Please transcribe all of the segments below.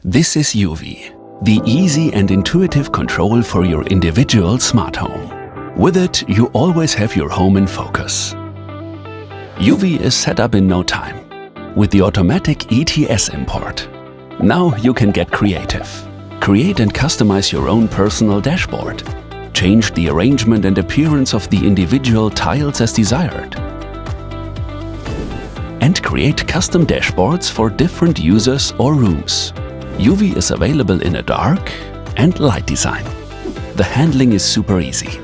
This is UV, the easy and intuitive control for your individual smart home. With it, you always have your home in focus. UV is set up in no time with the automatic ETS import. Now you can get creative. Create and customize your own personal dashboard. Change the arrangement and appearance of the individual tiles as desired. And create custom dashboards for different users or rooms. UV is available in a dark and light design. The handling is super easy.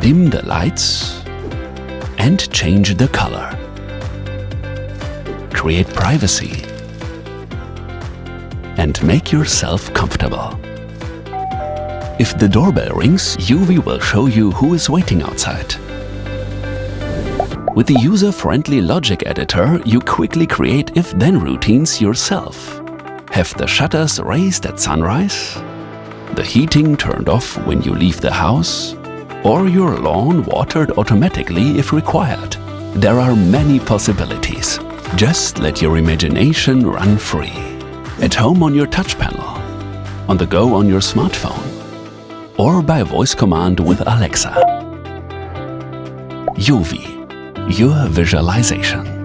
Dim the lights and change the color. Create privacy and make yourself comfortable. If the doorbell rings, UV will show you who is waiting outside. With the user-friendly logic editor, you quickly create if-then routines yourself. Have the shutters raised at sunrise, the heating turned off when you leave the house, or your lawn watered automatically if required. There are many possibilities. Just let your imagination run free. At home on your touch panel, on the go on your smartphone, or by voice command with Alexa. UV, your visualization.